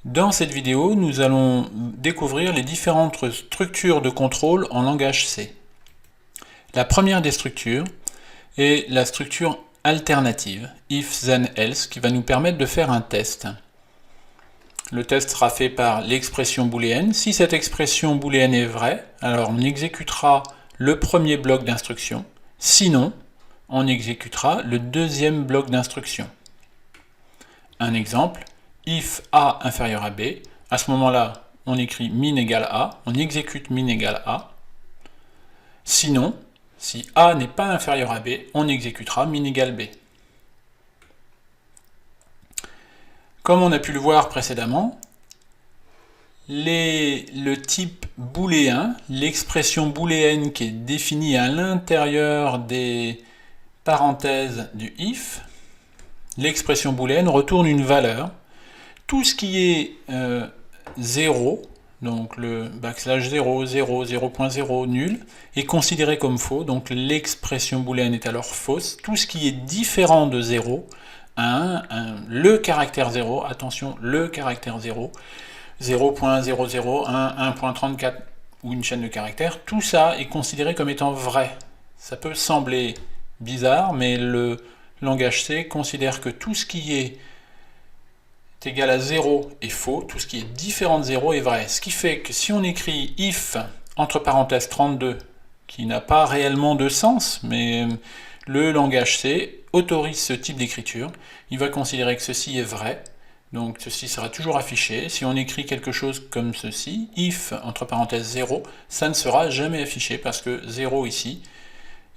Dans cette vidéo, nous allons découvrir les différentes structures de contrôle en langage C. La première des structures est la structure alternative, if then else, qui va nous permettre de faire un test. Le test sera fait par l'expression booléenne. Si cette expression booléenne est vraie, alors on exécutera le premier bloc d'instruction. Sinon, on exécutera le deuxième bloc d'instruction. Un exemple, if A inférieur à B, à ce moment-là, on écrit min égale A, on exécute min égale A. Sinon, si A n'est pas inférieur à B, on exécutera min égale B. Comme on a pu le voir précédemment, le type booléen, l'expression booléenne qui est définie à l'intérieur des parenthèses du if, l'expression booléenne retourne une valeur. Tout ce qui est 0, donc le backslash 0, 0, 0.0, nul, est considéré comme faux, donc l'expression booléenne est alors fausse. Tout ce qui est différent de 0, 1, le caractère 0, attention, le caractère 0, 0.001, 1.34 ou une chaîne de caractères, tout ça est considéré comme étant vrai. Ça peut sembler bizarre, mais le langage C considère que tout ce qui est égal à 0 est faux, tout ce qui est différent de 0 est vrai. Ce qui fait que si on écrit if, entre parenthèses 32, qui n'a pas réellement de sens, mais le langage C autorise ce type d'écriture, il va considérer que ceci est vrai, donc ceci sera toujours affiché. Si on écrit quelque chose comme ceci, if, entre parenthèses 0, ça ne sera jamais affiché, parce que 0 ici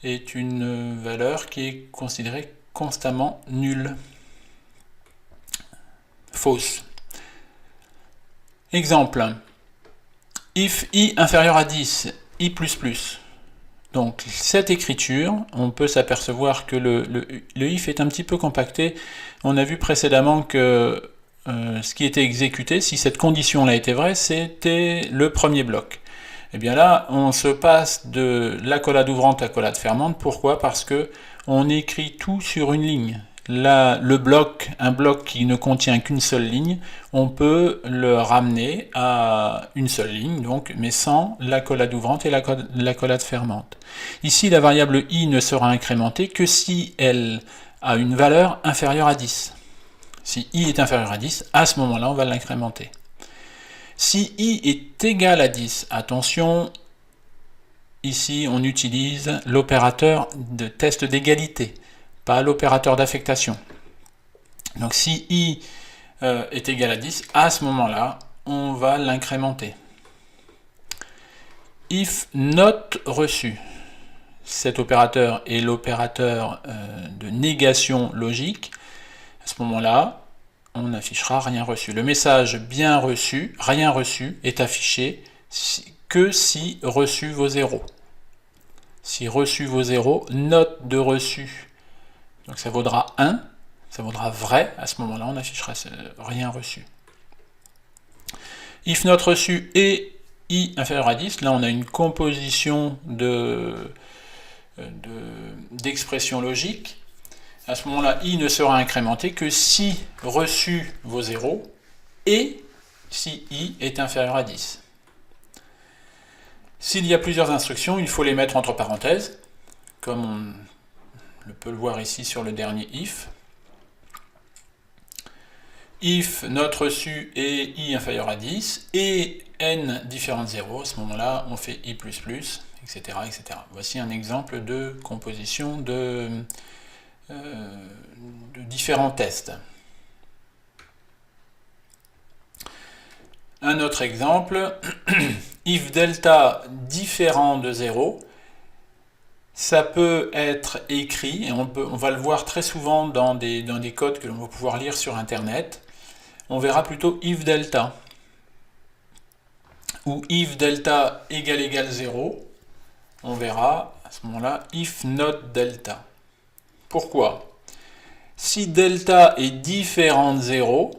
est une valeur qui est considérée constamment nulle. Fausse. Exemple. If i inférieur à 10, i++. Donc cette écriture, on peut s'apercevoir que le if est un petit peu compacté. On a vu précédemment que ce qui était exécuté, si cette condition-là était vraie, c'était le premier bloc. Et bien là, on se passe de l'accolade ouvrante à l'accolade fermante. Pourquoi? Parce que on écrit tout sur une ligne. Là, un bloc qui ne contient qu'une seule ligne, on peut le ramener à une seule ligne, donc, mais sans l'accolade ouvrante et l'accolade fermante. Ici, la variable i ne sera incrémentée que si elle a une valeur inférieure à 10. Si i est inférieur à 10, à ce moment-là, on va l'incrémenter. Si i est égal à 10, attention, ici on utilise l'opérateur de test d'égalité, pas l'opérateur d'affectation. Donc si i est égal à 10, à ce moment-là, on va l'incrémenter. If not reçu, cet opérateur est l'opérateur de négation logique. À ce moment-là, on n'affichera rien reçu. Le message bien reçu, rien reçu, est affiché que si reçu vaut 0. Si reçu vaut 0, note de reçu. Donc ça vaudra 1, ça vaudra vrai. À ce moment-là, on affichera rien reçu. If not reçu et i inférieur à 10, là on a une composition d'expressions logiques. À ce moment-là, i ne sera incrémenté que si reçu vaut 0 et si i est inférieur à 10. S'il y a plusieurs instructions, il faut les mettre entre parenthèses, comme on peut le voir ici sur le dernier if. If not reçu et i inférieur à 10 et n différent de 0, à ce moment-là, on fait i++, etc., etc. Voici un exemple de composition de différents tests. Un autre exemple, if delta différent de 0, ça peut être écrit, et on va le voir très souvent dans des codes que l'on va pouvoir lire sur Internet. On verra plutôt if delta, ou if delta égale 0, on verra à ce moment-là if not delta. Pourquoi? Si delta est différent de 0,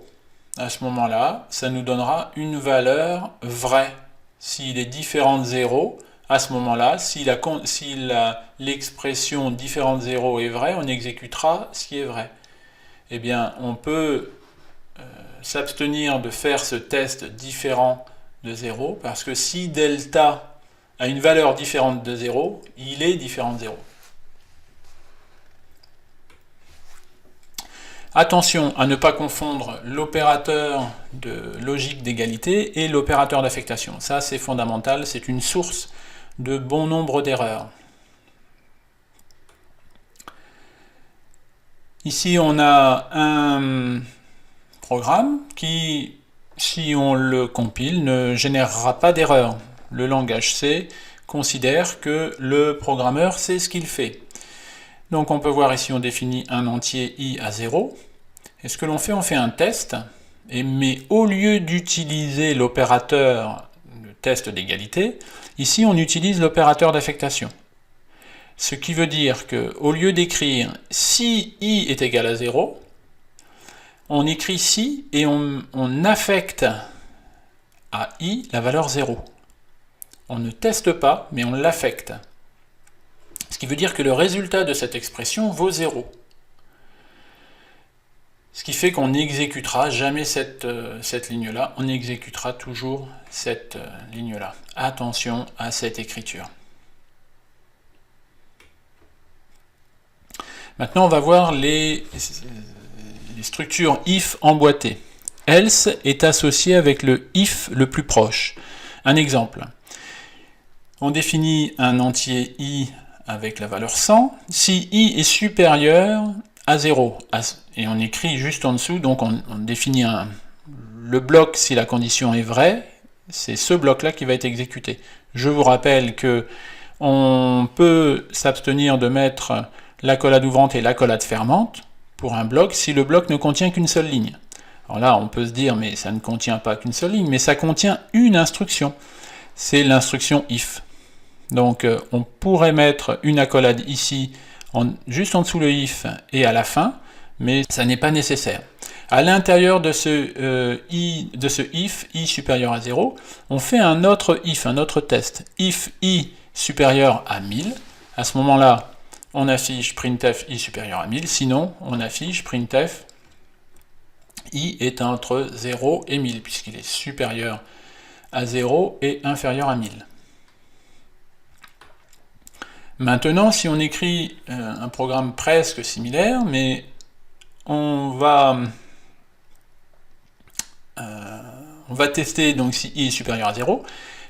à ce moment-là, ça nous donnera une valeur vraie. S'il est différent de 0, à ce moment-là, si l'expression différent de 0 est vraie, on exécutera ce qui est vrai. Eh bien, on peut s'abstenir de faire ce test différent de 0, parce que si delta a une valeur différente de 0, il est différent de 0. Attention à ne pas confondre l'opérateur de logique d'égalité et l'opérateur d'affectation. Ça, c'est fondamental, c'est une source de bon nombre d'erreurs. Ici, on a un programme qui, si on le compile, ne générera pas d'erreur. Le langage C considère que le programmeur sait ce qu'il fait. Donc on peut voir ici, on définit un entier i à 0. Et ce que l'on fait, on fait un test, mais au lieu d'utiliser l'opérateur de test d'égalité, ici on utilise l'opérateur d'affectation. Ce qui veut dire qu'au lieu d'écrire si i est égal à 0, on écrit si et on affecte à i la valeur 0. On ne teste pas, mais on l'affecte. Ce qui veut dire que le résultat de cette expression vaut 0. Ce qui fait qu'on n'exécutera jamais cette ligne-là, on exécutera toujours cette ligne-là. Attention à cette écriture. Maintenant, on va voir les structures if emboîtées. Else est associé avec le if le plus proche. Un exemple. On définit un entier i avec la valeur 100. Si i est supérieur à 0, et on écrit juste en dessous, donc on définit le bloc si la condition est vraie, c'est ce bloc-là qui va être exécuté. Je vous rappelle que on peut s'abstenir de mettre l'accolade ouvrante et l'accolade fermante pour un bloc si le bloc ne contient qu'une seule ligne. Alors là, on peut se dire, mais ça ne contient pas qu'une seule ligne, mais ça contient une instruction. C'est l'instruction if. Donc on pourrait mettre une accolade ici, juste en dessous le if et à la fin, mais ça n'est pas nécessaire. À l'intérieur de ce if, i supérieur à 0, on fait un autre if, un autre test. If i supérieur à 1000, à ce moment-là, on affiche printf i supérieur à 1000, sinon on affiche printf i est entre 0 et 1000, puisqu'il est supérieur à 0 et inférieur à 1000. Maintenant, si on écrit un programme presque similaire, mais on va tester donc si i est supérieur à 0.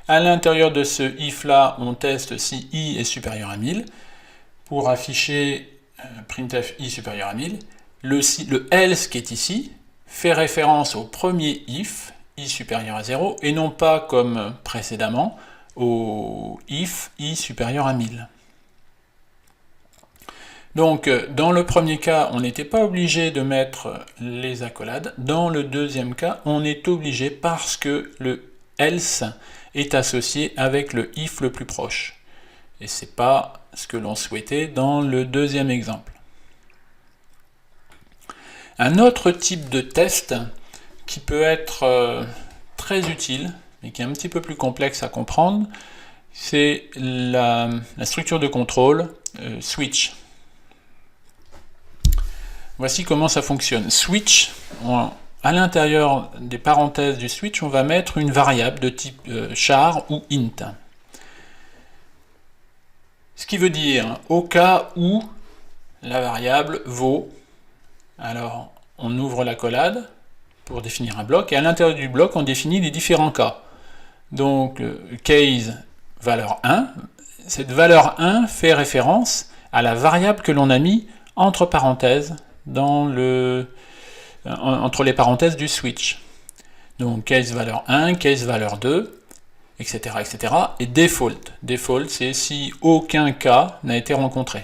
À l'intérieur de ce if là, on teste si i est supérieur à 1000. Pour afficher printf i supérieur à 1000, le else qui est ici fait référence au premier if, i supérieur à 0, et non pas comme précédemment au if, i supérieur à 1000. Donc, dans le premier cas, on n'était pas obligé de mettre les accolades. Dans le deuxième cas, on est obligé parce que le else est associé avec le if le plus proche. Et ce n'est pas ce que l'on souhaitait dans le deuxième exemple. Un autre type de test qui peut être très utile, mais qui est un petit peu plus complexe à comprendre, c'est la structure de contrôle switch. Voici comment ça fonctionne. Switch, à l'intérieur des parenthèses du switch, on va mettre une variable de type char ou int. Ce qui veut dire, au cas où la variable vaut, alors on ouvre l'accolade pour définir un bloc, et à l'intérieur du bloc, on définit les différents cas. Donc, case valeur 1, cette valeur 1 fait référence à la variable que l'on a mis entre parenthèses entre les parenthèses du switch. Donc case valeur 1, case valeur 2, etc. etc. Et default. Default, c'est si aucun cas n'a été rencontré.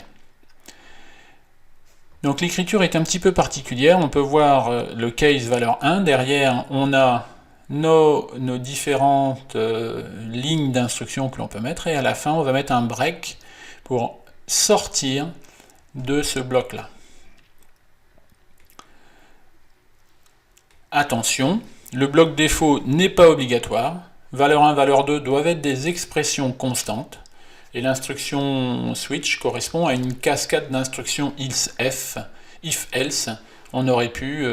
Donc l'écriture est un petit peu particulière. On peut voir le case valeur 1. Derrière, on a nos différentes lignes d'instructions que l'on peut mettre. Et à la fin, on va mettre un break pour sortir de ce bloc-là. Attention, le bloc défaut n'est pas obligatoire. Valeur 1, valeur 2 doivent être des expressions constantes. Et l'instruction switch correspond à une cascade d'instructions if else, on aurait pu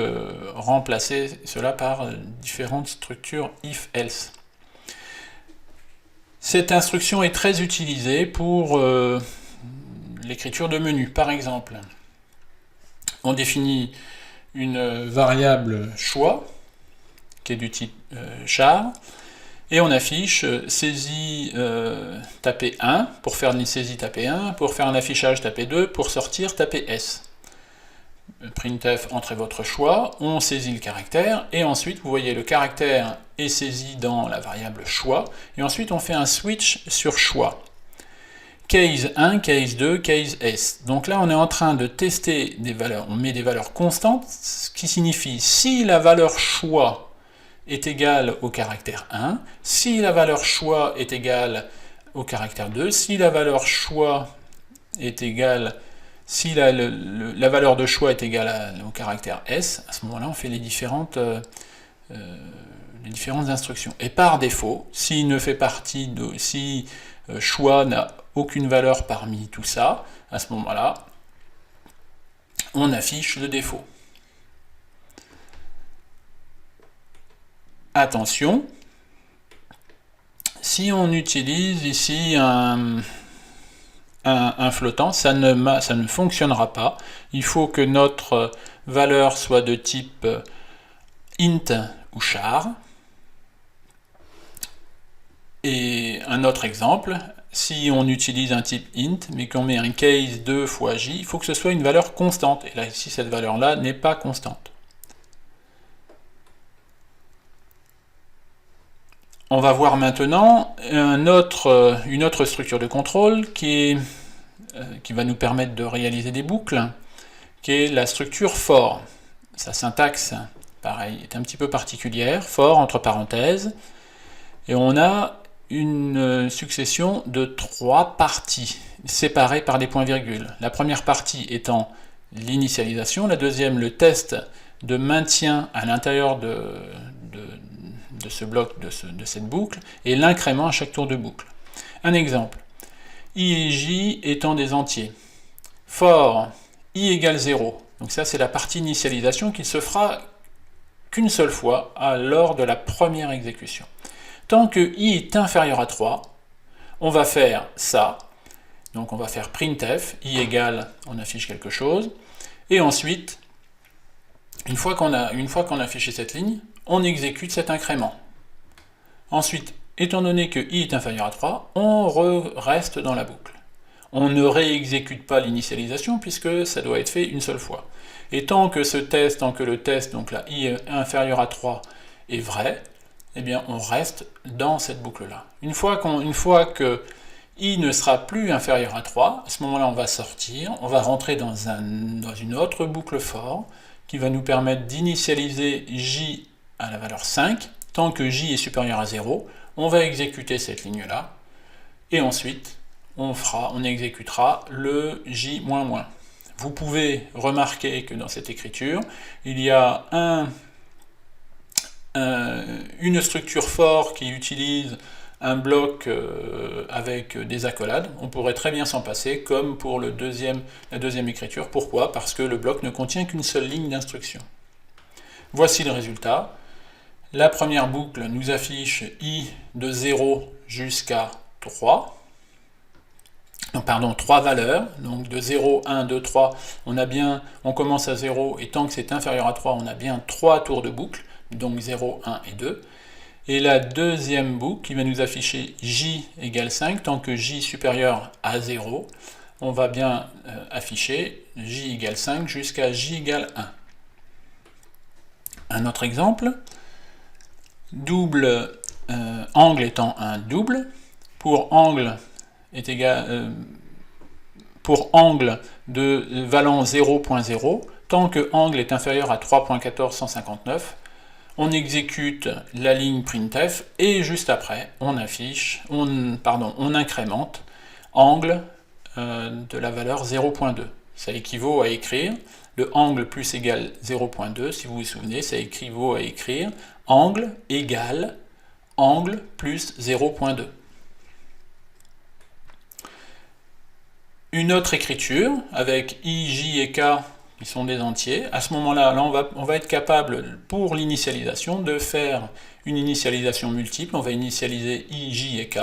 remplacer cela par différentes structures if-else. Cette instruction est très utilisée pour l'écriture de menu. Par exemple, on définit une variable choix qui est du type char, et on affiche saisie tapez 1, pour faire une saisie tapez 1, pour faire un affichage tapez 2, pour sortir tapez S. Printf, entrez votre choix, on saisit le caractère, et ensuite vous voyez le caractère est saisi dans la variable choix, et ensuite on fait un switch sur choix. Case 1, case 2, case S. Donc là on est en train de tester des valeurs, on met des valeurs constantes, ce qui signifie si la valeur choix est égale au caractère 1, si la valeur choix est égale au caractère 2, si la valeur choix est égale, si la valeur de choix est égale au caractère S, à ce moment-là on fait les différentes instructions. Et par défaut, s'il ne fait partie de, si choix n'a aucune valeur parmi tout ça, à ce moment-là, on affiche le défaut. Attention, si on utilise ici un flottant, ça ne fonctionnera pas. Il faut que notre valeur soit de type int ou char. Et un autre exemple, si on utilise un type int, mais qu'on met un case 2 fois j, il faut que ce soit une valeur constante. Et là, ici, cette valeur-là n'est pas constante. On va voir maintenant une autre structure de contrôle qui va nous permettre de réaliser des boucles, qui est la structure for. Sa syntaxe, pareil, est un petit peu particulière, for entre parenthèses, et on a une succession de 3 parties, séparées par des points-virgules. La première partie étant l'initialisation, la deuxième le test de maintien à l'intérieur de ce bloc, de cette boucle, et l'incrément à chaque tour de boucle. Un exemple, i et j étant des entiers. For i égale 0, donc ça c'est la partie initialisation qui se fera qu'une seule fois lors de la première exécution. Tant que i est inférieur à 3, on va faire ça, donc on va faire printf, i égale, on affiche quelque chose, et ensuite, une fois qu'on a affiché cette ligne, on exécute cet incrément. Ensuite, étant donné que i est inférieur à 3, on reste dans la boucle. On ne réexécute pas l'initialisation puisque ça doit être fait une seule fois. Et tant que le test, donc là i est inférieur à 3 est vrai, eh bien on reste dans cette boucle-là. Une fois que i ne sera plus inférieur à 3, à ce moment-là on va sortir, on va rentrer dans une autre boucle for qui va nous permettre d'initialiser j à la valeur 5. Tant que j est supérieur à 0, on va exécuter cette ligne-là, et ensuite on exécutera le j-. Vous pouvez remarquer que dans cette écriture, il y a une structure for qui utilise un bloc avec des accolades. On pourrait très bien s'en passer, comme pour la deuxième écriture. Pourquoi? Parce que le bloc ne contient qu'une seule ligne d'instruction. Voici le résultat. La première boucle nous affiche i de 0 jusqu'à 3. Non, pardon, 3 valeurs. Donc de 0, 1, 2, 3, on commence à 0, et tant que c'est inférieur à 3, on a bien 3 tours de boucle. Donc 0, 1 et 2. Et la deuxième boucle qui va nous afficher j égale 5, tant que j supérieur à 0, on va bien afficher j égale 5 jusqu'à j égale 1. Un autre exemple, double angle étant un double, pour angle de valant 0.0, tant que angle est inférieur à 3.1459, on exécute la ligne printf, et juste après on incrémente angle de la valeur 0.2. Ça équivaut à écrire le angle plus égale 0.2, si vous vous souvenez, ça équivaut à écrire angle égale angle plus 0.2. Une autre écriture avec i, j et k qui sont des entiers. À ce moment-là, on va être capable, pour l'initialisation, de faire une initialisation multiple. On va initialiser i, j et k.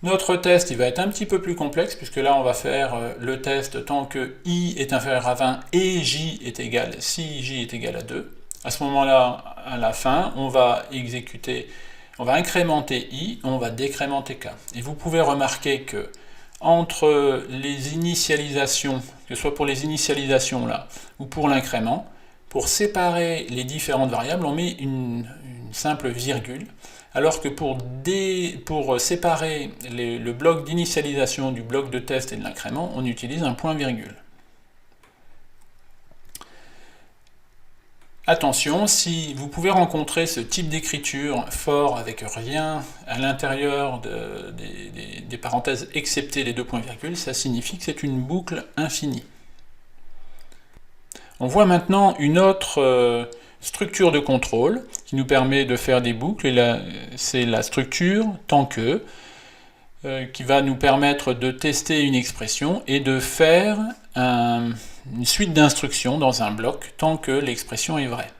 Notre test, il va être un petit peu plus complexe, puisque là, on va faire le test tant que i est inférieur à 20 et j est égal, si j est égal à 2. À ce moment-là, à la fin, on va incrémenter i, on va décrémenter k. Et vous pouvez remarquer que entre les initialisations, que ce soit pour les initialisations là, ou pour l'incrément, pour séparer les différentes variables, on met une simple virgule, alors que pour séparer le bloc d'initialisation du bloc de test et de l'incrément, on utilise un point-virgule. Attention, si vous pouvez rencontrer ce type d'écriture fort avec rien à l'intérieur des parenthèses excepté les deux points-virgules, ça signifie que c'est une boucle infinie. On voit maintenant une autre structure de contrôle qui nous permet de faire des boucles, et c'est la structure tant que qui va nous permettre de tester une expression et de faire une suite d'instructions dans un bloc tant que l'expression est vraie.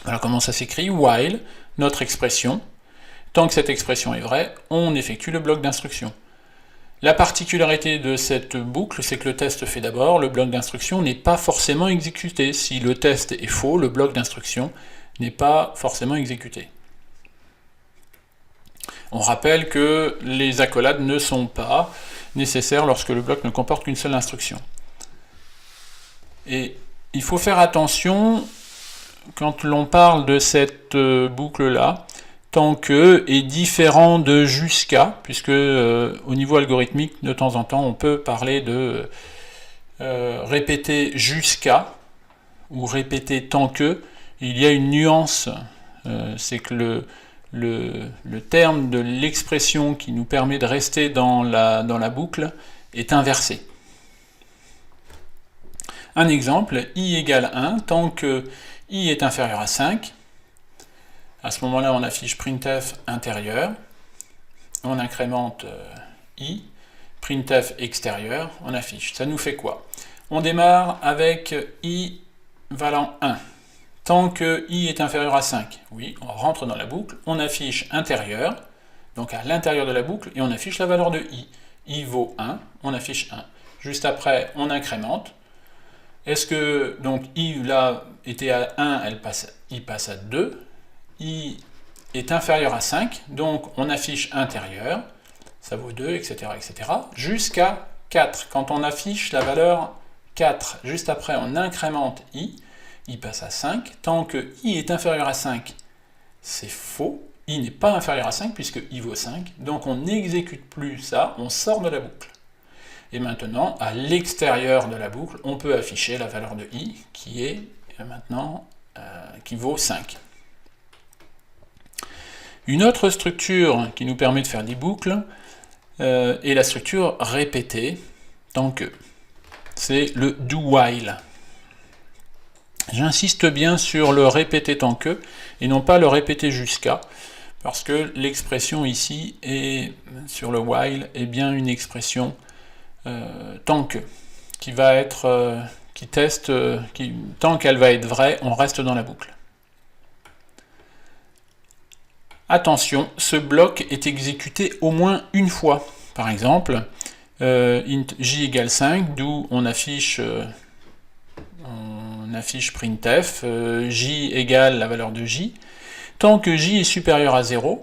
Alors comment ça s'écrit? While, notre expression, tant que cette expression est vraie, on effectue le bloc d'instruction. La particularité de cette boucle, c'est que le test fait d'abord, le bloc d'instruction n'est pas forcément exécuté. Si le test est faux, le bloc d'instruction n'est pas forcément exécuté. On rappelle que les accolades ne sont pas nécessaires lorsque le bloc ne comporte qu'une seule instruction. Et il faut faire attention quand l'on parle de cette boucle-là, tant que est différent de jusqu'à, puisque au niveau algorithmique, de temps en temps, on peut parler de répéter jusqu'à, ou répéter tant que. Il y a une nuance, c'est que le terme de l'expression qui nous permet de rester dans la boucle est inversé. Un exemple, i égale 1, tant que i est inférieur à 5, à ce moment-là on affiche printf intérieur, on incrémente i, printf extérieur, on affiche. Ça nous fait quoi? On démarre avec i valant 1. Tant que i est inférieur à 5, oui, on rentre dans la boucle, on affiche intérieur, donc à l'intérieur de la boucle, et on affiche la valeur de i. i vaut 1, on affiche 1. Juste après, on incrémente. Est-ce que, donc, i là était à 1, i passe à 2, i est inférieur à 5, donc on affiche intérieur, ça vaut 2, etc., etc., jusqu'à 4. Quand on affiche la valeur 4, juste après, on incrémente i passe à 5, tant que i est inférieur à 5, c'est faux, i n'est pas inférieur à 5 puisque i vaut 5, donc on n'exécute plus ça, on sort de la boucle. Et maintenant, à l'extérieur de la boucle, on peut afficher la valeur de i qui est maintenant qui vaut 5. Une autre structure qui nous permet de faire des boucles est la structure répétée, tant que. C'est le do while. J'insiste bien sur le répéter tant que, et non pas le répéter jusqu'à, parce que l'expression ici, sur le while, est bien une expression tant que, qui va être, qui teste, tant qu'elle va être vraie, on reste dans la boucle. Attention, ce bloc est exécuté au moins une fois. Par exemple, int j égale 5, d'où on affiche printf, j égale la valeur de j, tant que j est supérieur à 0,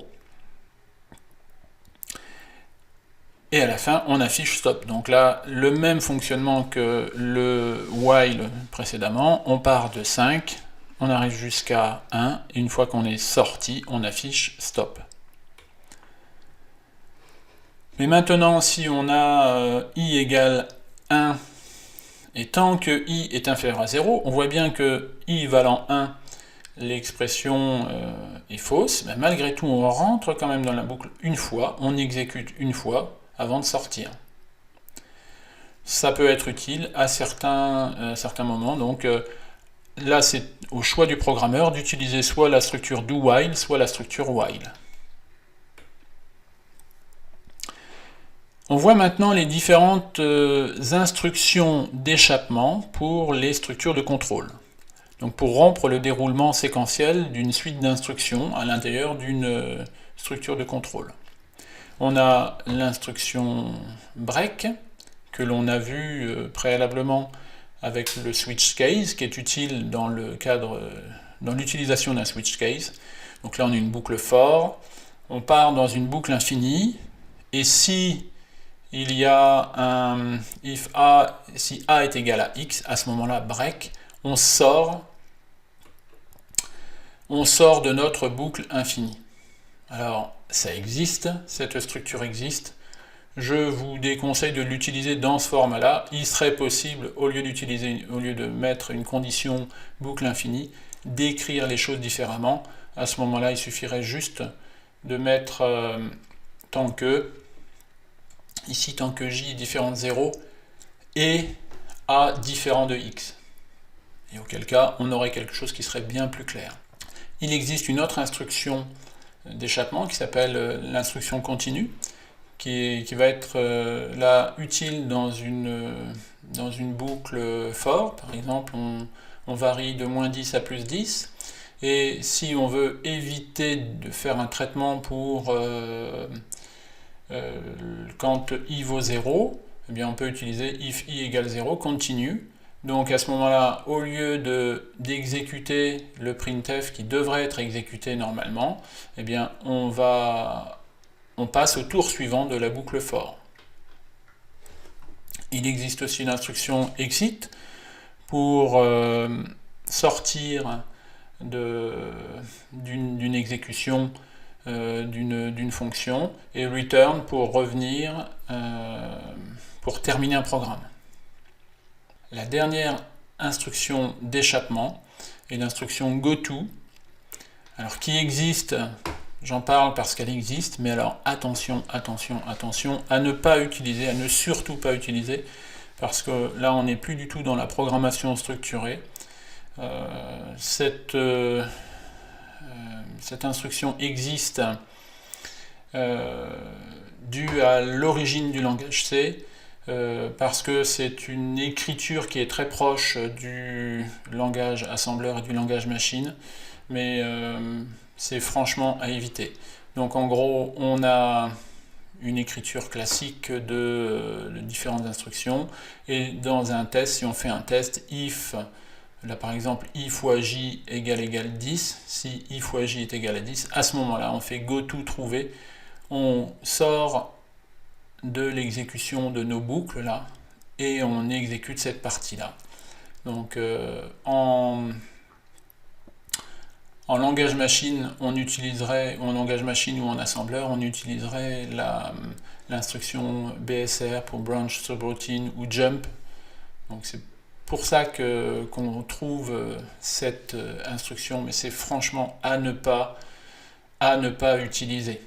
et à la fin on affiche stop. Donc là, le même fonctionnement que le while précédemment, on part de 5, on arrive jusqu'à 1, et une fois qu'on est sorti, on affiche stop. Mais maintenant, si on a i égale 1, et tant que i est inférieur à 0, on voit bien que i valant 1, l'expression est fausse, mais malgré tout, on rentre quand même dans la boucle une fois, on exécute une fois avant de sortir. Ça peut être utile à certains moments, donc là c'est au choix du programmeur d'utiliser soit la structure do while, soit la structure while. On voit maintenant les différentes instructions d'échappement pour les structures de contrôle. Donc pour rompre le déroulement séquentiel d'une suite d'instructions à l'intérieur d'une structure de contrôle. On a l'instruction break, que l'on a vu préalablement avec le switch case, qui est utile dans l'utilisation d'un switch case. Donc là on a une boucle for, on part dans une boucle infinie, et si il y a un si A est égal à X, à ce moment-là, break, on sort de notre boucle infinie. Alors, ça existe, cette structure existe. Je vous déconseille de l'utiliser dans ce format-là. Il serait possible, au lieu de mettre une condition boucle infinie, d'écrire les choses différemment. À ce moment-là, il suffirait juste de mettre tant que, ici tant que j est différent de 0, et a différent de x. Et auquel cas, on aurait quelque chose qui serait bien plus clair. Il existe une autre instruction d'échappement qui s'appelle l'instruction continue, qui va être là utile dans une boucle for. Par exemple, on varie de moins 10 à plus 10, et si on veut éviter de faire un traitement pour quand i vaut 0, eh bien on peut utiliser if i égale 0, continue. Donc à ce moment-là, au lieu d'exécuter le printf qui devrait être exécuté normalement, eh bien on passe au tour suivant de la boucle for. Il existe aussi l'instruction exit pour sortir d'une exécution d'une fonction, et return pour revenir pour terminer un programme. La dernière instruction d'échappement est l'instruction goto, alors qui existe, j'en parle parce qu'elle existe, mais alors attention, attention, attention à ne pas utiliser, à ne surtout pas utiliser, parce que là on n'est plus du tout dans la programmation structurée. Cette instruction existe due à l'origine du langage C, parce que c'est une écriture qui est très proche du langage assembleur et du langage machine, mais c'est franchement à éviter. Donc en gros, on a une écriture classique de différentes instructions, et dans un test, si on fait un test, if, là par exemple, i fois j égale 10, si i fois j est égal à 10, à ce moment-là, on fait goToTrouver, on sort de l'exécution de nos boucles là, et on exécute cette partie-là. Donc en langage machine, on utiliserait, en langage machine ou en assembleur, on utiliserait l'instruction BSR pour branch, subroutine ou jump. Donc c'est pour ça qu'on trouve cette instruction, mais c'est franchement à ne pas utiliser.